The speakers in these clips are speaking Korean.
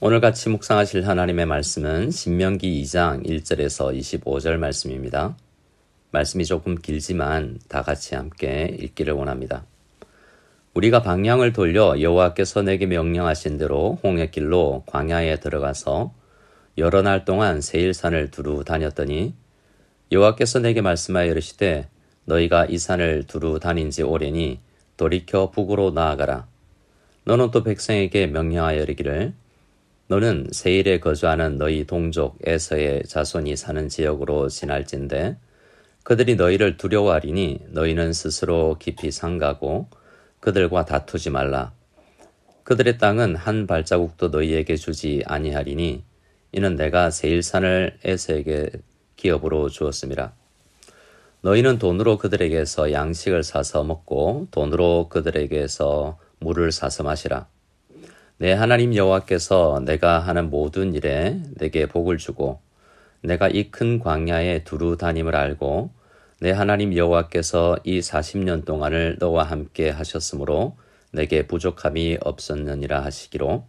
오늘 같이 묵상하실 하나님의 말씀은 신명기 2장 1절에서 25절 말씀입니다. 말씀이 조금 길지만 다 같이 함께 읽기를 원합니다. 우리가 방향을 돌려 여호와께서 내게 명령하신 대로 홍해길로 광야에 들어가서 여러 날 동안 세일산을 두루 다녔더니 여호와께서 내게 말씀하여 이르시되 너희가 이 산을 두루 다닌 지 오래니 돌이켜 북으로 나아가라. 너는 또 백성에게 명령하여 이르기를 너는 세일에 거주하는 너희 동족 에서의 자손이 사는 지역으로 지날진대 그들이 너희를 두려워하리니 너희는 스스로 깊이 삼가고 그들과 다투지 말라. 그들의 땅은 한 발자국도 너희에게 주지 아니하리니 이는 내가 세일산을 에서에게 기업으로 주었음이라. 너희는 돈으로 그들에게서 양식을 사서 먹고 돈으로 그들에게서 물을 사서 마시라. 내 하나님 여호와께서 내가 하는 모든 일에 내게 복을 주고 내가 이 큰 광야에 두루 다님을 알고 내 하나님 여호와께서 이 40년 동안을 너와 함께 하셨으므로 내게 부족함이 없었느니라 하시기로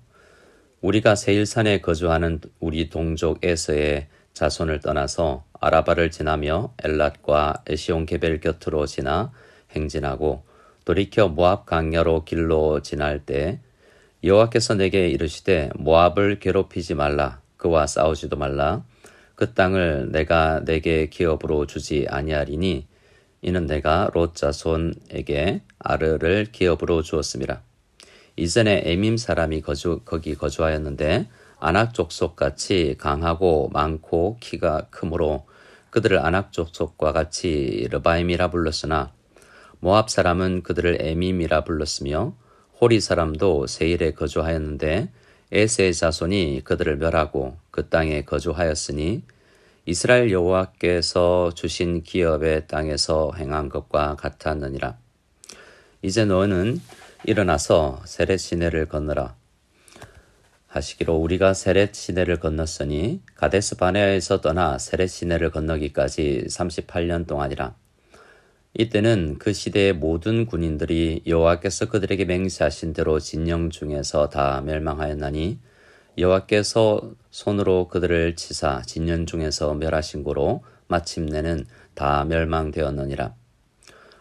우리가 세일산에 거주하는 우리 동족 에서의 자손을 떠나서 아라바를 지나며 엘랏과 에시온게벨 곁으로 지나 행진하고 돌이켜 모압 강야로 길로 지날 때 여호와께서 내게 이르시되 모압을 괴롭히지 말라. 그와 싸우지도 말라. 그 땅을 내가 내게 기업으로 주지 아니하리니 이는 내가 롯 자손에게 아르를 기업으로 주었음이라. 이전에 에밈 사람이 거기 거주하였는데 아낙 족속같이 강하고 많고 키가 크므로 그들을 아낙 족속과 같이 르바임이라 불렀으나 모압 사람은 그들을 에밈이라 불렀으며 호리 사람도 세일에 거주하였는데 에세의 자손이 그들을 멸하고 그 땅에 거주하였으니 이스라엘 여호와께서 주신 기업의 땅에서 행한 것과 같았느니라. 이제 너는 일어나서 세렛 시내를 건너라 하시기로 우리가 세렛 시내를 건넜으니 가데스 바네아에서 떠나 세렛 시내를 건너기까지 38년 동안이라. 이때는 그 시대의 모든 군인들이 여호와께서 그들에게 맹세하신 대로 진영 중에서 다 멸망하였나니 여호와께서 손으로 그들을 치사 진영 중에서 멸하신 고로 마침내는 다 멸망되었느니라.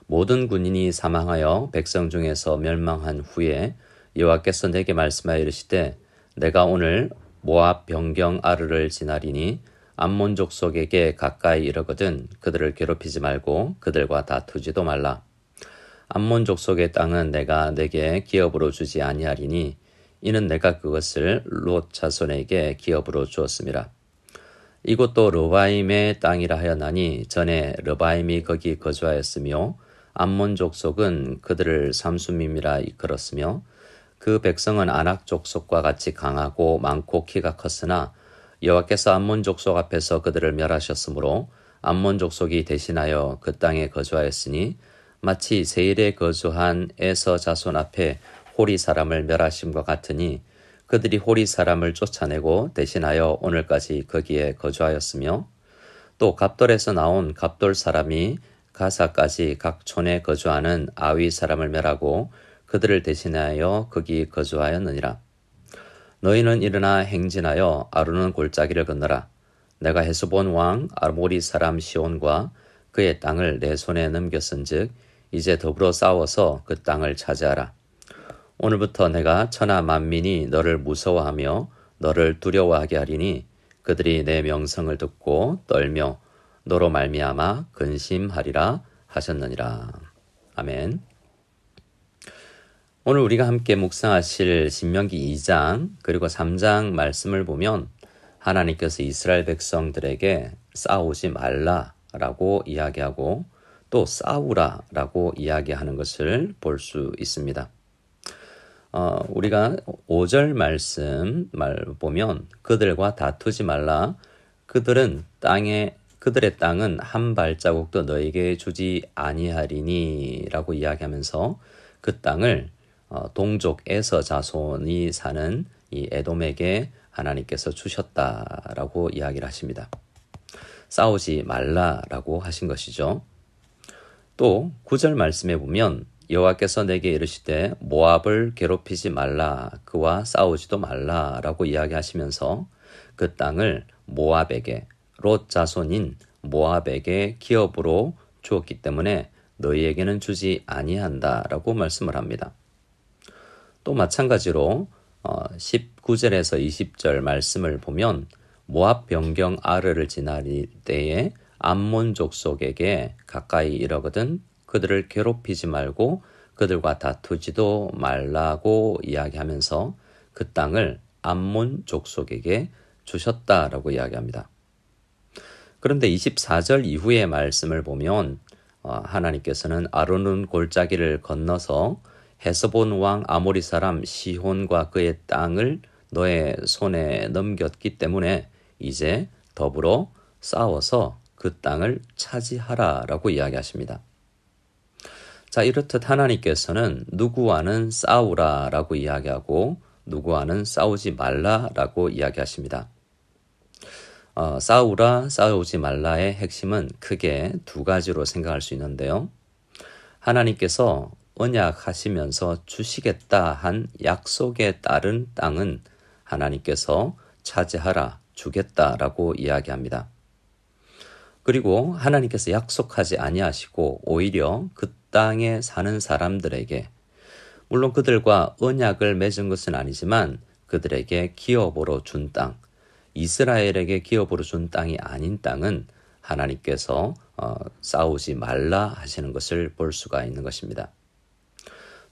모든 군인이 사망하여 백성 중에서 멸망한 후에 여호와께서 내게 말씀하여 이르시되 내가 오늘 모압 변경 아르를 지나리니 암몬 족속에게 가까이 이르거든 그들을 괴롭히지 말고 그들과 다투지도 말라. 암몬 족속의 땅은 내가 내게 기업으로 주지 아니하리니 이는 내가 그것을 롯 자손에게 기업으로 주었음이라. 이곳도 르바임의 땅이라 하였나니 전에 르바임이 거기 거주하였으며 암몬 족속은 그들을 삼수밈이라 이끌었으며 그 백성은 아낙 족속과 같이 강하고 많고 키가 컸으나 여호와께서 암몬 족속 앞에서 그들을 멸하셨으므로 암몬 족속이 대신하여 그 땅에 거주하였으니 마치 세일에 거주한 에서 자손 앞에 호리 사람을 멸하심과 같으니 그들이 호리 사람을 쫓아내고 대신하여 오늘까지 거기에 거주하였으며 또 갑돌에서 나온 갑돌 사람이 가사까지 각 촌에 거주하는 아위 사람을 멸하고 그들을 대신하여 거기 거주하였느니라. 너희는 일어나 행진하여 아루는 골짜기를 건너라. 내가 헤스본 왕 아모리 사람 시온과 그의 땅을 내 손에 넘겼은즉 이제 더불어 싸워서 그 땅을 차지하라. 오늘부터 내가 천하 만민이 너를 무서워하며 너를 두려워하게 하리니 그들이 내 명성을 듣고 떨며 너로 말미암아 근심하리라 하셨느니라. 아멘. 오늘 우리가 함께 묵상하실 신명기 2장 그리고 3장 말씀을 보면 하나님께서 이스라엘 백성들에게 싸우지 말라라고 이야기하고 또 싸우라라고 이야기하는 것을 볼 수 있습니다. 우리가 5절 말씀 보면 그들과 다투지 말라. 그들의 땅은 한 발자국도 너에게 주지 아니하리니 라고 이야기하면서 그 땅을 동족 에서 자손이 사는 이 에돔에게 하나님께서 주셨다라고 이야기를 하십니다. 싸우지 말라라고 하신 것이죠. 또 9절 말씀에 보면 여호와께서 내게 이르시되 모압을 괴롭히지 말라, 그와 싸우지도 말라라고 이야기하시면서 그 땅을 모압에게, 롯 자손인 모압에게 기업으로 주었기 때문에 너희에게는 주지 아니한다라고 말씀을 합니다. 또 마찬가지로 19절에서 20절 말씀을 보면 모압 변경 아르를 지날 때에 암몬 족속에게 가까이 이르거든 그들을 괴롭히지 말고 그들과 다투지도 말라고 이야기하면서 그 땅을 암몬 족속에게 주셨다라고 이야기합니다. 그런데 24절 이후의 말씀을 보면 하나님께서는 아르논 골짜기를 건너서 헤스본 왕 아모리 사람 시혼과 그의 땅을 너의 손에 넘겼기 때문에 이제 더불어 싸워서 그 땅을 차지하라라고 이야기하십니다. 자, 이렇듯 하나님께서는 누구와는 싸우라라고 이야기하고 누구와는 싸우지 말라라고 이야기하십니다. 싸우라, 싸우지 말라의 핵심은 크게 두 가지로 생각할 수 있는데요. 하나님께서 언약하시면서 주시겠다 한 약속에 따른 땅은 하나님께서 차지하라, 주겠다라고 이야기합니다. 그리고 하나님께서 약속하지 아니하시고 오히려 그 땅에 사는 사람들에게, 물론 그들과 언약을 맺은 것은 아니지만 그들에게 기업으로 준 땅, 이스라엘에게 기업으로 준 땅이 아닌 땅은 하나님께서 싸우지 말라 하시는 것을 볼 수가 있는 것입니다.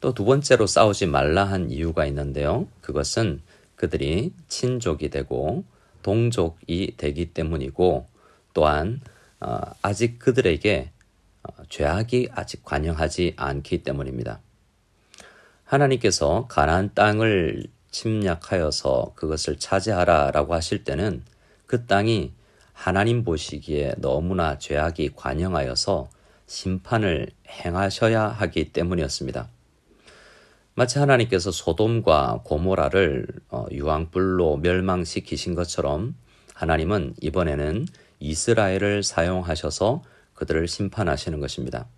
또 두 번째로 싸우지 말라 한 이유가 있는데요. 그것은 그들이 친족이 되고 동족이 되기 때문이고 또한 아직 그들에게 죄악이 아직 관영하지 않기 때문입니다. 하나님께서 가나안 땅을 침략하여서 그것을 차지하라라고 하실 때는 그 땅이 하나님 보시기에 너무나 죄악이 관영하여서 심판을 행하셔야 하기 때문이었습니다. 마치 하나님께서 소돔과 고모라를 유황불로 멸망시키신 것처럼 하나님은 이번에는 이스라엘을 사용하셔서 그들을 심판하시는 것입니다.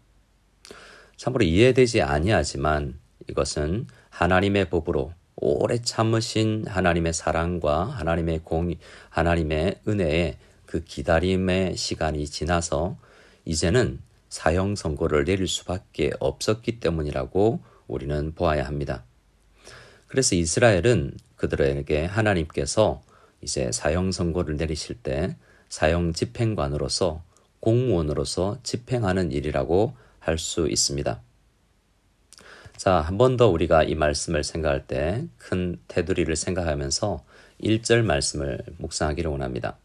참으로 이해되지 아니하지만 이것은 하나님의 법으로 오래 참으신 하나님의 사랑과 하나님의 은혜에 그 기다림의 시간이 지나서 이제는 사형 선고를 내릴 수밖에 없었기 때문이라고 우리는 보아야 합니다. 그래서 이스라엘은 그들에게 하나님께서 이제 사형 선고를 내리실 때 사형 집행관으로서 공무원으로서 집행하는 일이라고 할 수 있습니다. 자, 한 번 더 우리가 이 말씀을 생각할 때 큰 테두리를 생각하면서 1절 말씀을 묵상하기를 원합니다.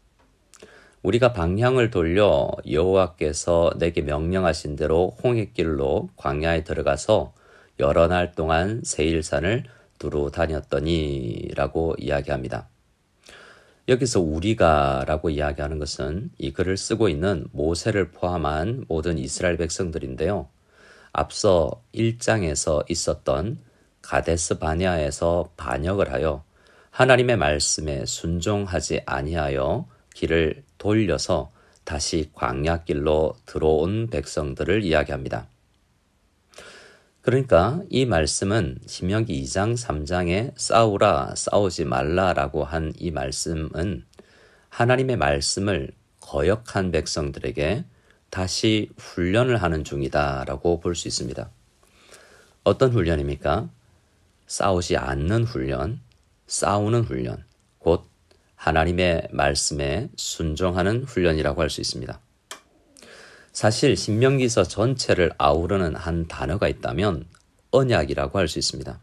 우리가 방향을 돌려 여호와께서 내게 명령하신 대로 홍해길로 광야에 들어가서 여러 날 동안 세일산을 두루 다녔더니 라고 이야기합니다. 여기서 우리가라고 이야기하는 것은 이 글을 쓰고 있는 모세를 포함한 모든 이스라엘 백성들인데요. 앞서 1장에서 있었던 가데스 바네아에서 반역을 하여 하나님의 말씀에 순종하지 아니하여 길을 돌려서 다시 광야길로 들어온 백성들을 이야기합니다. 그러니까 이 말씀은 신명기 2장 3장에 싸우라 싸우지 말라라고 한 이 말씀은 하나님의 말씀을 거역한 백성들에게 다시 훈련을 하는 중이다라고 볼 수 있습니다. 어떤 훈련입니까? 싸우지 않는 훈련, 싸우는 훈련, 곧 하나님의 말씀에 순종하는 훈련이라고 할 수 있습니다. 사실 신명기서 전체를 아우르는 한 단어가 있다면 언약이라고 할 수 있습니다.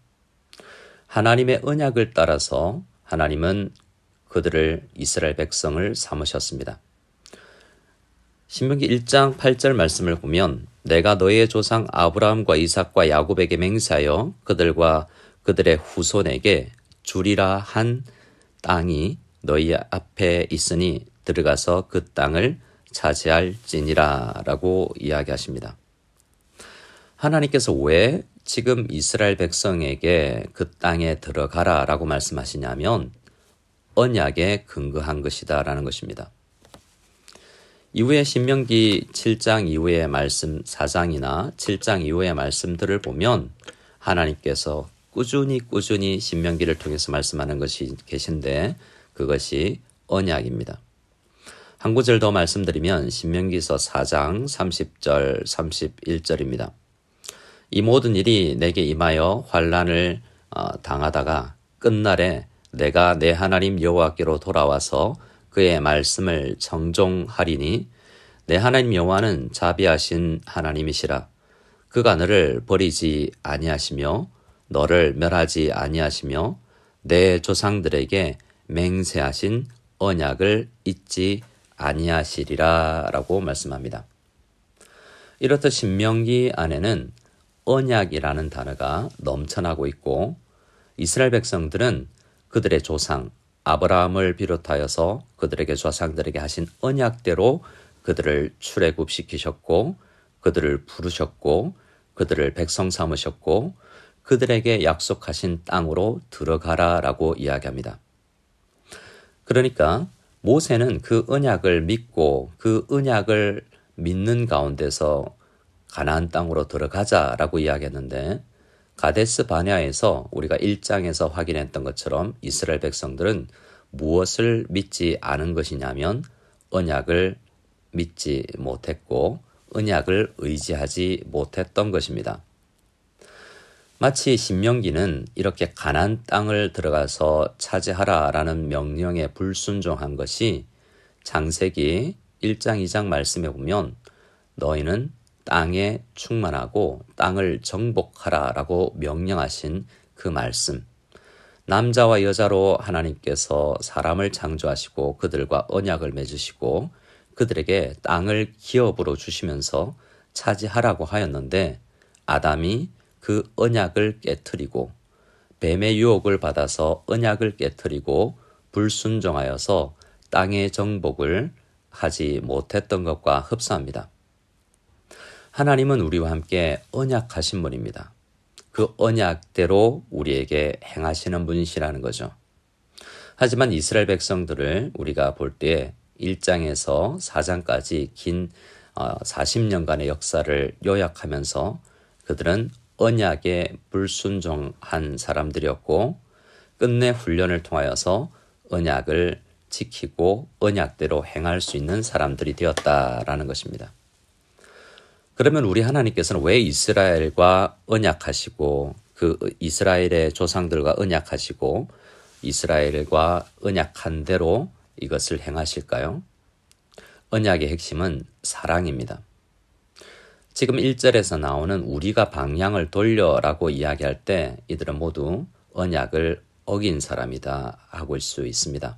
하나님의 언약을 따라서 하나님은 그들을 이스라엘 백성을 삼으셨습니다. 신명기 1장 8절 말씀을 보면 내가 너희의 조상 아브라함과 이삭과 야곱에게 맹세하여 그들과 그들의 후손에게 주리라 한 땅이 너희 앞에 있으니 들어가서 그 땅을 차지할지니라 라고 이야기하십니다. 하나님께서 왜 지금 이스라엘 백성에게 그 땅에 들어가라 라고 말씀하시냐면 언약에 근거한 것이다 라는 것입니다. 이후에 신명기 7장 이후의 말씀 4장이나 7장 이후의 말씀들을 보면 하나님께서 꾸준히 신명기를 통해서 말씀하는 것이 계신데 그것이 언약입니다. 한 구절 더 말씀드리면 신명기서 4장 30절 31절입니다. 이 모든 일이 내게 임하여 환난을 당하다가 끝날에 내가 내 하나님 여호와께로 돌아와서 그의 말씀을 정종하리니 내 하나님 여호와는 자비하신 하나님이시라. 그가 너를 버리지 아니하시며 너를 멸하지 아니하시며 내 조상들에게 맹세하신 언약을 잊지 아니하시리라 라고 말씀합니다. 이렇듯 신명기 안에는 언약이라는 단어가 넘쳐나고 있고 이스라엘 백성들은 그들의 조상 아브라함을 비롯하여서 그들에게 조상들에게 하신 언약대로 그들을 출애굽시키셨고 그들을 부르셨고 그들을 백성 삼으셨고 그들에게 약속하신 땅으로 들어가라라고 이야기합니다. 그러니까 모세는 그 언약을 믿고 그 언약을 믿는 가운데서 가나안 땅으로 들어가자라고 이야기했는데 가데스 바네아에서 우리가 1장에서 확인했던 것처럼 이스라엘 백성들은 무엇을 믿지 않은 것이냐면 언약을 믿지 못했고 언약을 의지하지 못했던 것입니다. 마치 신명기는 이렇게 가나안 땅을 들어가서 차지하라라는 명령에 불순종한 것이 창세기 1장 2장 말씀에 보면 너희는 땅에 충만하고 땅을 정복하라라고 명령하신 그 말씀. 남자와 여자로 하나님께서 사람을 창조하시고 그들과 언약을 맺으시고 그들에게 땅을 기업으로 주시면서 차지하라고 하였는데 아담이 그 언약을 깨트리고 뱀의 유혹을 받아서 언약을 깨트리고 불순종하여서 땅의 정복을 하지 못했던 것과 흡사합니다. 하나님은 우리와 함께 언약하신 분입니다. 그 언약대로 우리에게 행하시는 분이시라는 거죠. 하지만 이스라엘 백성들을 우리가 볼 때 1장에서 4장까지 긴 40년간의 역사를 요약하면서 그들은 언약에 불순종한 사람들이었고 끝내 훈련을 통하여서 언약을 지키고 언약대로 행할 수 있는 사람들이 되었다라는 것입니다. 그러면 우리 하나님께서는 왜 이스라엘과 언약하시고 그 이스라엘의 조상들과 언약하시고 이스라엘과 언약한 대로 이것을 행하실까요? 언약의 핵심은 사랑입니다. 지금 1절에서 나오는 우리가 방향을 돌려라고 이야기할 때 이들은 모두 언약을 어긴 사람이다 하고 일 수 있습니다.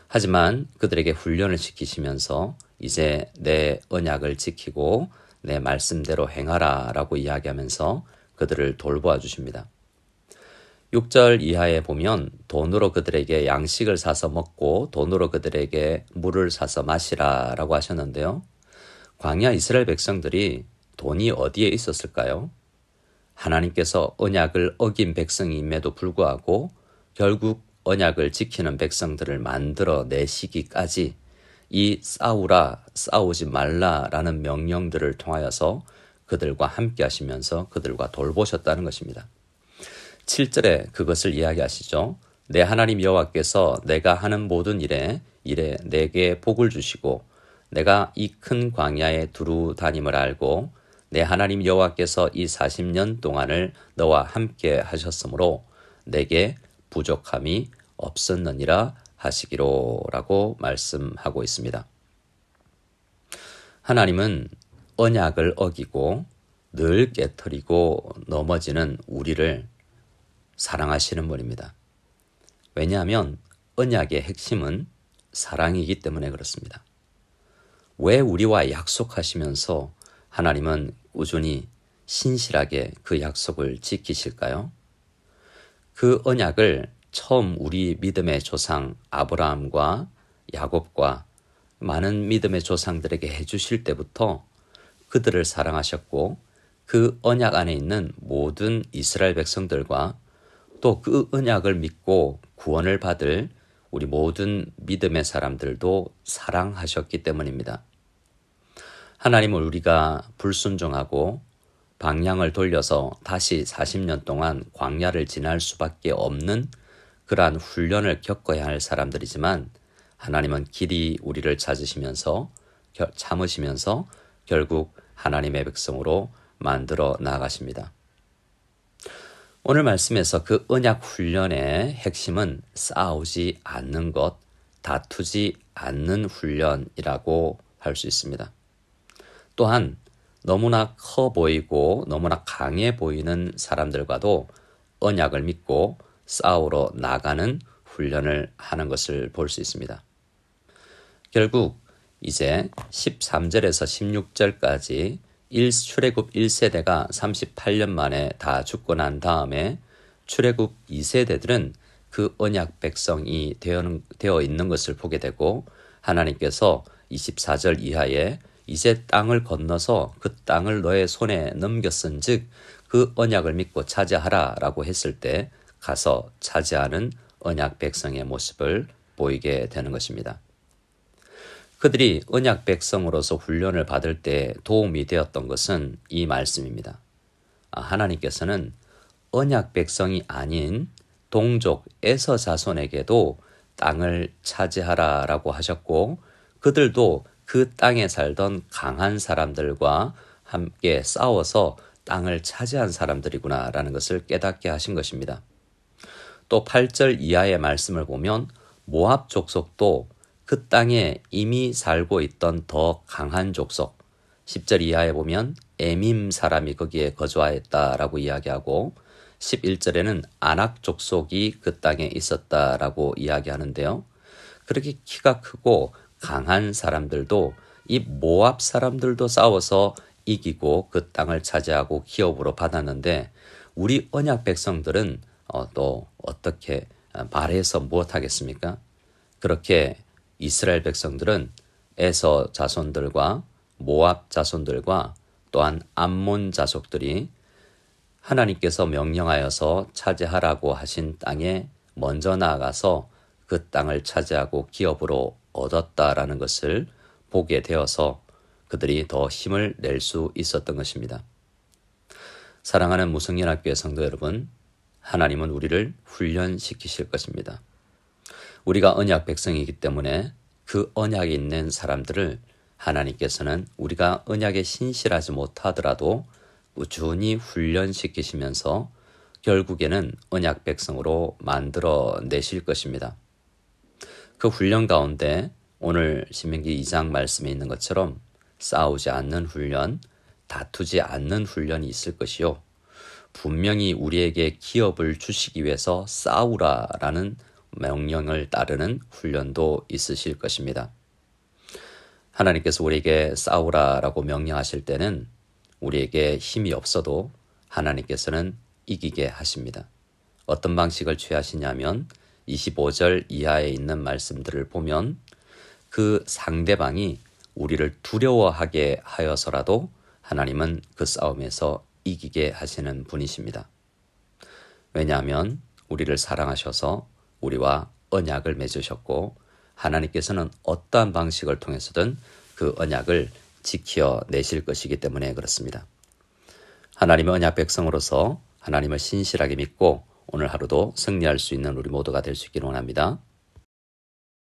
하지만 그들에게 훈련을 시키시면서 이제 내 언약을 지키고 내 말씀대로 행하라 라고 이야기하면서 그들을 돌보아 주십니다. 6절 이하에 보면 돈으로 그들에게 양식을 사서 먹고 돈으로 그들에게 물을 사서 마시라 라고 하셨는데요. 광야 이스라엘 백성들이 돈이 어디에 있었을까요? 하나님께서 언약을 어긴 백성임에도 불구하고 결국 언약을 지키는 백성들을 만들어 내시기까지 이 싸우지 말라라는 명령들을 통하여서 그들과 함께 하시면서 그들과 돌보셨다는 것입니다. 7절에 그것을 이야기하시죠. 내 하나님 여호와께서 내가 하는 모든 일에 내게 복을 주시고 내가 이 큰 광야에 두루 다님을 알고 내 하나님 여호와께서 이 40년 동안을 너와 함께 하셨으므로 내게 부족함이 없었느니라 하시기로라고 말씀하고 있습니다. 하나님은 언약을 어기고 늘 깨트리고 넘어지는 우리를 사랑하시는 분입니다. 왜냐하면 언약의 핵심은 사랑이기 때문에 그렇습니다. 왜 우리와 약속하시면서 하나님은 꾸준히 신실하게 그 약속을 지키실까요? 그 언약을 처음 우리 믿음의 조상 아브라함과 야곱과 많은 믿음의 조상들에게 해주실 때부터 그들을 사랑하셨고 그 언약 안에 있는 모든 이스라엘 백성들과 또 그 언약을 믿고 구원을 받을 우리 모든 믿음의 사람들도 사랑하셨기 때문입니다. 하나님을 우리가 불순종하고 방향을 돌려서 다시 40년 동안 광야를 지날 수밖에 없는 그러한 훈련을 겪어야 할 사람들이지만 하나님은 길이 우리를 찾으시면서 참으시면서 결국 하나님의 백성으로 만들어 나가십니다. 오늘 말씀에서 그 언약 훈련의 핵심은 싸우지 않는 것, 다투지 않는 훈련이라고 할 수 있습니다. 또한 너무나 커 보이고 너무나 강해 보이는 사람들과도 언약을 믿고 싸우러 나가는 훈련을 하는 것을 볼 수 있습니다. 결국 이제 13절에서 16절까지 출애굽 1세대가 38년 만에 다 죽고 난 다음에 출애굽 2세대들은 그 언약 백성이 되어 있는 것을 보게 되고 하나님께서 24절 이하에 이제 땅을 건너서 그 땅을 너의 손에 넘겼은즉 그 언약을 믿고 차지하라 라고 했을 때 가서 차지하는 언약 백성의 모습을 보이게 되는 것입니다. 그들이 언약 백성으로서 훈련을 받을 때 도움이 되었던 것은 이 말씀입니다. 하나님께서는 언약 백성이 아닌 동족 에서 자손에게도 땅을 차지하라라고 하셨고 그들도 그 땅에 살던 강한 사람들과 함께 싸워서 땅을 차지한 사람들이구나라는 것을 깨닫게 하신 것입니다. 또 8절 이하의 말씀을 보면 모압 족속도 그 땅에 이미 살고 있던 더 강한 족속, 10절 이하에 보면 에밈 사람이 거기에 거주하였다라고 이야기하고 11절에는 아낙 족속이 그 땅에 있었다라고 이야기하는데요. 그렇게 키가 크고 강한 사람들도 이 모압 사람들도 싸워서 이기고 그 땅을 차지하고 기업으로 받았는데 우리 언약 백성들은 또 어떻게 말해서 무엇하겠습니까? 그렇게 이스라엘 백성들은 에서 자손들과 모압 자손들과 또한 암몬 자손들이 하나님께서 명령하여서 차지하라고 하신 땅에 먼저 나아가서 그 땅을 차지하고 기업으로 얻었다라는 것을 보게 되어서 그들이 더 힘을 낼 수 있었던 것입니다. 사랑하는 무성연합교회 성도 여러분, 하나님은 우리를 훈련시키실 것입니다. 우리가 언약 백성이기 때문에 그 언약에 있는 사람들을 하나님께서는 우리가 언약에 신실하지 못하더라도 꾸준히 훈련시키시면서 결국에는 언약 백성으로 만들어 내실 것입니다. 그 훈련 가운데 오늘 신명기 2장 말씀에 있는 것처럼 싸우지 않는 훈련, 다투지 않는 훈련이 있을 것이요. 분명히 우리에게 기업을 주시기 위해서 싸우라라는 명령을 따르는 훈련도 있으실 것입니다. 하나님께서 우리에게 싸우라라고 명령하실 때는 우리에게 힘이 없어도 하나님께서는 이기게 하십니다. 어떤 방식을 취하시냐면 25절 이하에 있는 말씀들을 보면 그 상대방이 우리를 두려워하게 하여서라도 하나님은 그 싸움에서 이기게 하시는 분이십니다. 왜냐하면 우리를 사랑하셔서 우리와 언약을 맺으셨고 하나님께서는 어떠한 방식을 통해서든 그 언약을 지켜내실 것이기 때문에 그렇습니다. 하나님의 언약 백성으로서 하나님을 신실하게 믿고 오늘 하루도 승리할 수 있는 우리 모두가 될 수 있기를 원합니다.